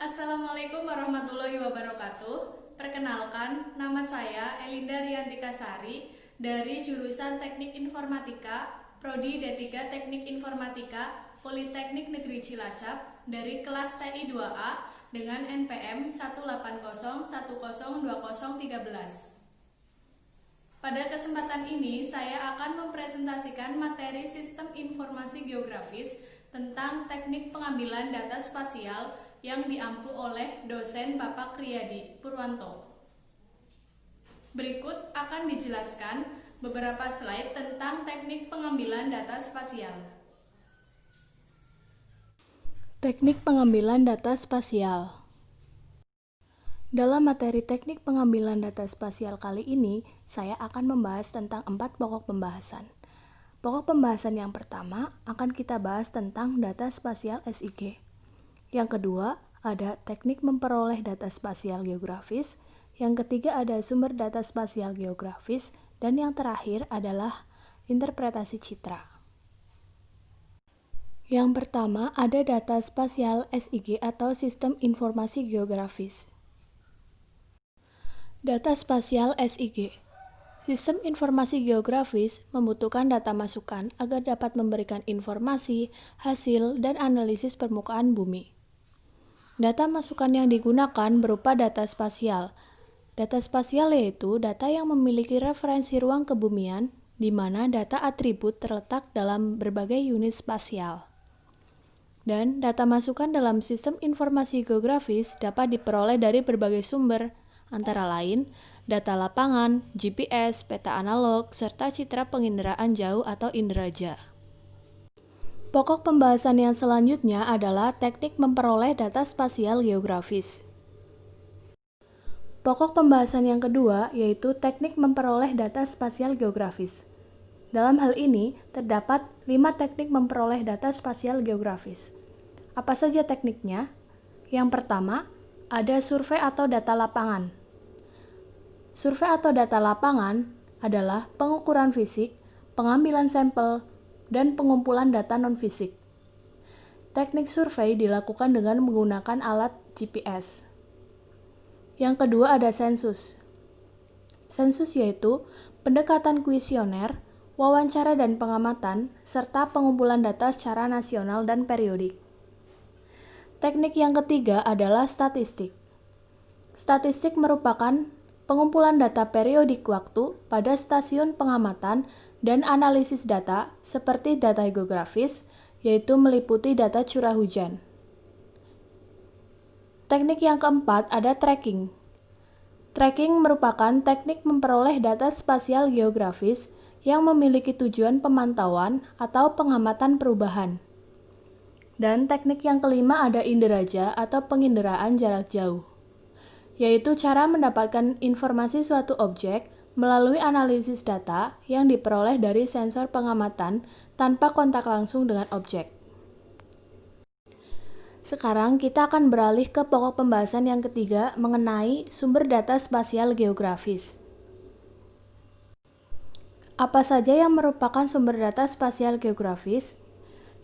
Assalamualaikum warahmatullahi wabarakatuh. Perkenalkan, nama saya Elinda Riantika Sari dari jurusan Teknik Informatika, Prodi D3 Teknik Informatika, Politeknik Negeri Cilacap dari kelas TI 2A dengan NPM 180102013. Pada kesempatan ini, saya akan mempresentasikan materi Sistem Informasi Geografis tentang teknik pengambilan data spasial yang diampu oleh dosen Bapak Riyadi Purwanto. Berikut akan dijelaskan beberapa slide tentang teknik pengambilan data spasial. Teknik pengambilan data spasial. Dalam materi teknik pengambilan data spasial kali ini, saya akan membahas tentang 4 pokok pembahasan. Pokok pembahasan yang pertama akan kita bahas tentang data spasial SIG. Yang kedua, ada teknik memperoleh data spasial geografis. Yang ketiga ada sumber data spasial geografis. Dan yang terakhir adalah interpretasi citra. Yang pertama ada data spasial SIG atau Sistem Informasi Geografis. Data spasial SIG. Sistem informasi geografis membutuhkan data masukan agar dapat memberikan informasi, hasil, dan analisis permukaan bumi. Data masukan yang digunakan berupa data spasial. Data spasial yaitu data yang memiliki referensi ruang kebumian, di mana data atribut terletak dalam berbagai unit spasial. Dan data masukan dalam sistem informasi geografis dapat diperoleh dari berbagai sumber, antara lain data lapangan, GPS, peta analog, serta citra penginderaan jauh atau inderaja. Pokok pembahasan yang selanjutnya adalah teknik memperoleh data spasial geografis. Pokok pembahasan yang kedua yaitu teknik memperoleh data spasial geografis. Dalam hal ini, terdapat 5 teknik memperoleh data spasial geografis. Apa saja tekniknya? Yang pertama, ada survei atau data lapangan. Survei atau data lapangan adalah pengukuran fisik, pengambilan sampel, dan pengumpulan data non-fisik. Teknik survei dilakukan dengan menggunakan alat GPS. Yang kedua ada sensus. Sensus yaitu pendekatan kuesioner, wawancara dan pengamatan, serta pengumpulan data secara nasional dan periodik. Teknik yang ketiga adalah statistik. Statistik merupakan pengumpulan data periodik waktu pada stasiun pengamatan dan analisis data seperti data geografis, yaitu meliputi data curah hujan. Teknik yang keempat ada tracking. Tracking merupakan teknik memperoleh data spasial geografis yang memiliki tujuan pemantauan atau pengamatan perubahan. Dan teknik yang kelima ada inderaja atau penginderaan jarak jauh, yaitu cara mendapatkan informasi suatu objek melalui analisis data yang diperoleh dari sensor pengamatan tanpa kontak langsung dengan objek. Sekarang kita akan beralih ke pokok pembahasan yang ketiga mengenai sumber data spasial geografis. Apa saja yang merupakan sumber data spasial geografis?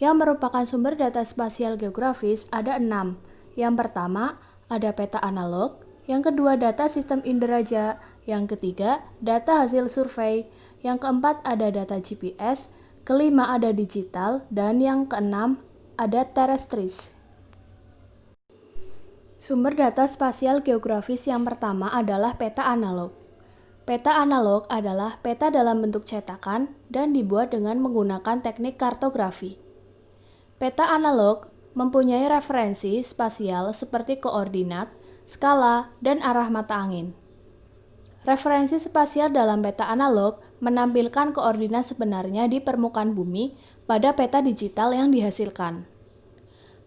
Yang merupakan sumber data spasial geografis ada 6. Yang pertama ada peta analog, yang kedua data sistem inderaja, yang ketiga data hasil survei, yang keempat ada data GPS, kelima ada digital, dan yang keenam ada terestris. Sumber data spasial geografis yang pertama adalah peta analog. Peta analog adalah peta dalam bentuk cetakan dan dibuat dengan menggunakan teknik kartografi. Peta analog mempunyai referensi spasial seperti koordinat, skala, dan arah mata angin. Referensi spasial dalam peta analog menampilkan koordinat sebenarnya di permukaan bumi pada peta digital yang dihasilkan.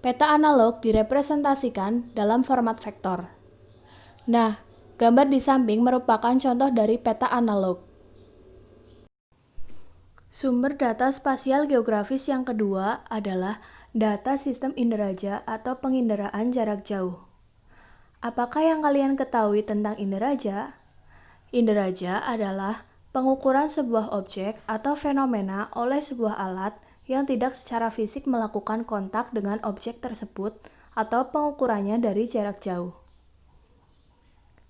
Peta analog direpresentasikan dalam format vektor. Nah, gambar di samping merupakan contoh dari peta analog. Sumber data spasial geografis yang kedua adalah data sistem inderaja atau penginderaan jarak jauh. Apakah yang kalian ketahui tentang inderaja? Inderaja adalah pengukuran sebuah objek atau fenomena oleh sebuah alat yang tidak secara fisik melakukan kontak dengan objek tersebut atau pengukurannya dari jarak jauh.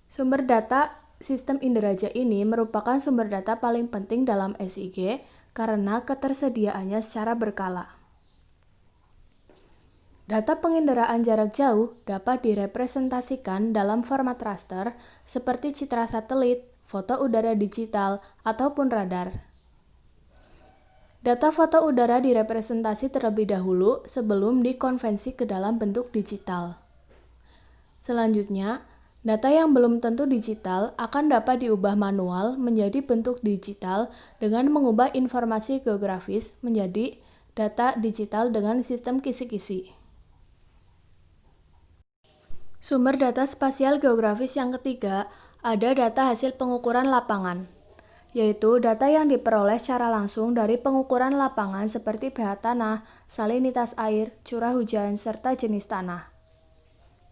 Sumber data sistem inderaja ini merupakan sumber data paling penting dalam SIG karena ketersediaannya secara berkala. Data penginderaan jarak jauh dapat direpresentasikan dalam format raster seperti citra satelit, foto udara digital, ataupun radar. Data foto udara direpresentasi terlebih dahulu sebelum dikonvensi ke dalam bentuk digital. Selanjutnya, data yang belum tentu digital akan dapat diubah manual menjadi bentuk digital dengan mengubah informasi geografis menjadi data digital dengan sistem kisi-kisi. Sumber data spasial geografis yang ketiga ada data hasil pengukuran lapangan, yaitu data yang diperoleh secara langsung dari pengukuran lapangan seperti pH tanah, salinitas air, curah hujan, serta jenis tanah.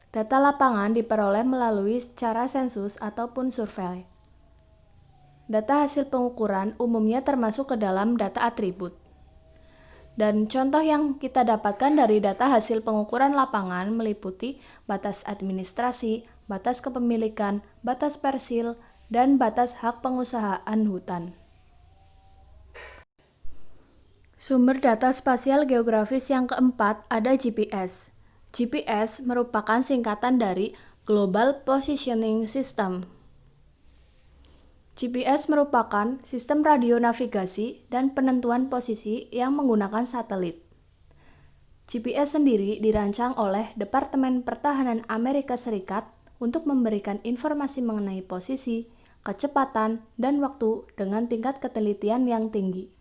Data lapangan diperoleh melalui cara sensus ataupun survei. Data hasil pengukuran umumnya termasuk ke dalam data atribut. Dan contoh yang kita dapatkan dari data hasil pengukuran lapangan meliputi batas administrasi, batas kepemilikan, batas persil, dan batas hak pengusahaan hutan. Sumber data spasial geografis yang keempat ada GPS. GPS merupakan singkatan dari Global Positioning System. GPS merupakan sistem radio navigasi dan penentuan posisi yang menggunakan satelit. GPS sendiri dirancang oleh Departemen Pertahanan Amerika Serikat untuk memberikan informasi mengenai posisi, kecepatan, dan waktu dengan tingkat ketelitian yang tinggi.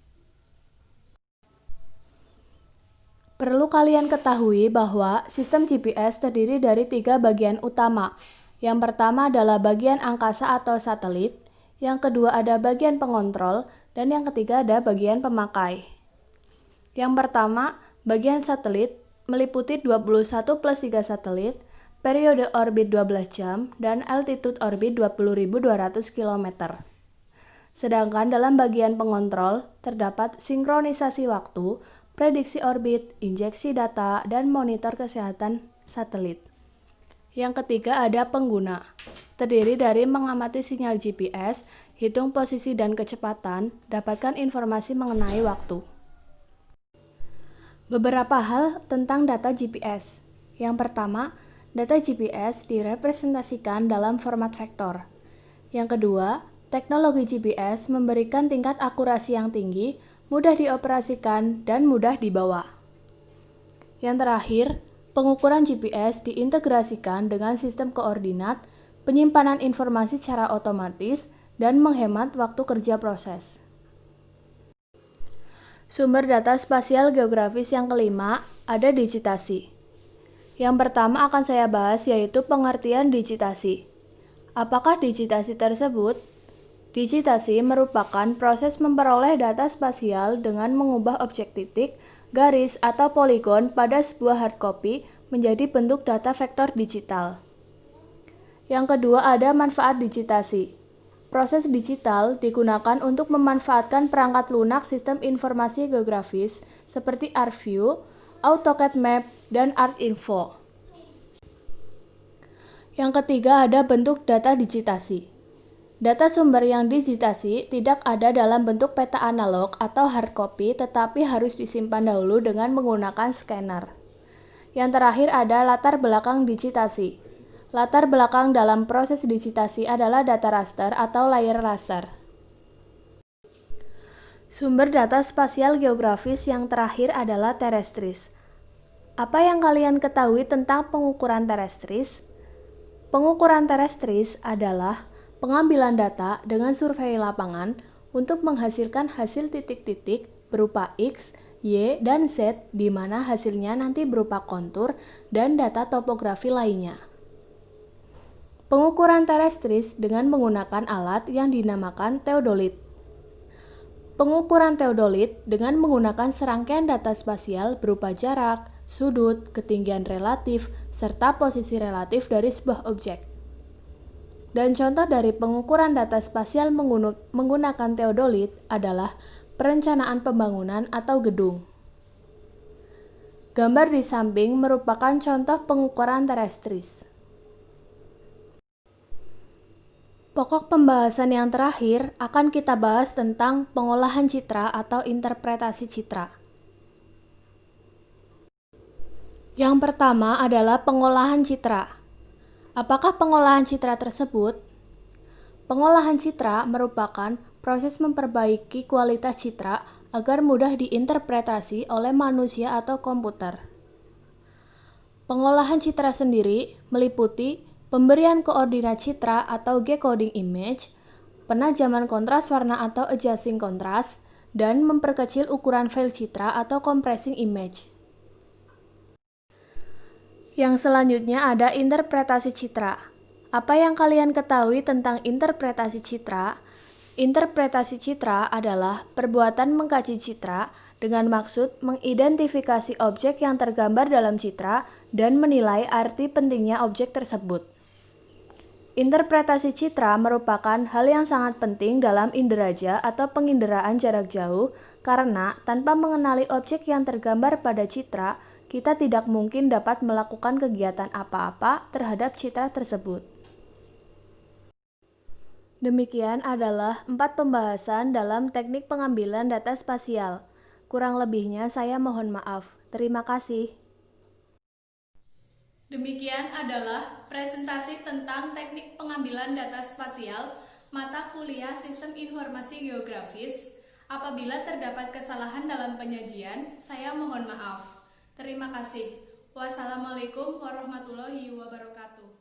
Perlu kalian ketahui bahwa sistem GPS terdiri dari 3 bagian utama. Yang pertama adalah bagian angkasa atau satelit, yang kedua ada bagian pengontrol, dan yang ketiga ada bagian pemakai. Yang pertama, bagian satelit meliputi 21 plus 3 satelit, periode orbit 12 jam, dan altitude orbit 20.200 km. Sedangkan dalam bagian pengontrol terdapat sinkronisasi waktu, prediksi orbit, injeksi data, dan monitor kesehatan satelit. Yang ketiga ada pengguna, terdiri dari mengamati sinyal GPS, hitung posisi dan kecepatan, dapatkan informasi mengenai waktu. Beberapa hal tentang data GPS. Yang pertama, data GPS direpresentasikan dalam format vektor. Yang kedua, teknologi GPS memberikan tingkat akurasi yang tinggi, mudah dioperasikan, dan mudah dibawa. Yang terakhir, pengukuran GPS diintegrasikan dengan sistem koordinat, penyimpanan informasi secara otomatis, dan menghemat waktu kerja proses. Sumber data spasial geografis yang kelima ada digitasi. Yang pertama akan saya bahas yaitu pengertian digitasi. Apakah digitasi tersebut? Digitasi merupakan proses memperoleh data spasial dengan mengubah objek titik, garis, atau poligon pada sebuah hardcopy menjadi bentuk data vektor digital. Yang kedua ada manfaat digitasi. Proses digital digunakan untuk memanfaatkan perangkat lunak sistem informasi geografis seperti ArcView, AutoCAD Map, dan ArcInfo. Yang ketiga ada bentuk data digitasi. Data sumber yang digitasi tidak ada dalam bentuk peta analog atau hardcopy tetapi harus disimpan dahulu dengan menggunakan scanner. Yang terakhir ada latar belakang digitasi. Latar belakang dalam proses digitasi adalah data raster atau layer raster. Sumber data spasial geografis yang terakhir adalah terestris. Apa yang kalian ketahui tentang pengukuran terestris? Pengukuran terestris adalah pengambilan data dengan survei lapangan untuk menghasilkan hasil titik-titik berupa X, Y, dan Z di mana hasilnya nanti berupa kontur dan data topografi lainnya. Pengukuran terestris dengan menggunakan alat yang dinamakan teodolit. Pengukuran teodolit dengan menggunakan serangkaian data spasial berupa jarak, sudut, ketinggian relatif, serta posisi relatif dari sebuah objek. Dan contoh dari pengukuran data spasial menggunakan teodolit adalah perencanaan pembangunan atau gedung. Gambar di samping merupakan contoh pengukuran terestris. Pokok pembahasan yang terakhir akan kita bahas tentang pengolahan citra atau interpretasi citra. Yang pertama adalah pengolahan citra. Apakah pengolahan citra tersebut? Pengolahan citra merupakan proses memperbaiki kualitas citra agar mudah diinterpretasi oleh manusia atau komputer. Pengolahan citra sendiri meliputi pemberian koordinat citra atau G-coding image, penajaman kontras warna atau adjusting kontras, dan memperkecil ukuran file citra atau compressing image. Yang selanjutnya ada interpretasi citra. Apa yang kalian ketahui tentang interpretasi citra? Interpretasi citra adalah perbuatan mengkaji citra dengan maksud mengidentifikasi objek yang tergambar dalam citra dan menilai arti pentingnya objek tersebut. Interpretasi citra merupakan hal yang sangat penting dalam inderaja atau penginderaan jarak jauh karena tanpa mengenali objek yang tergambar pada citra, kita tidak mungkin dapat melakukan kegiatan apa-apa terhadap citra tersebut. Demikian adalah 4 pembahasan dalam teknik pengambilan data spasial. Kurang lebihnya saya mohon maaf. Terima kasih. Demikian adalah presentasi tentang teknik pengambilan data spasial mata kuliah Sistem Informasi Geografis. Apabila terdapat kesalahan dalam penyajian, saya mohon maaf. Terima kasih. Wassalamualaikum warahmatullahi wabarakatuh.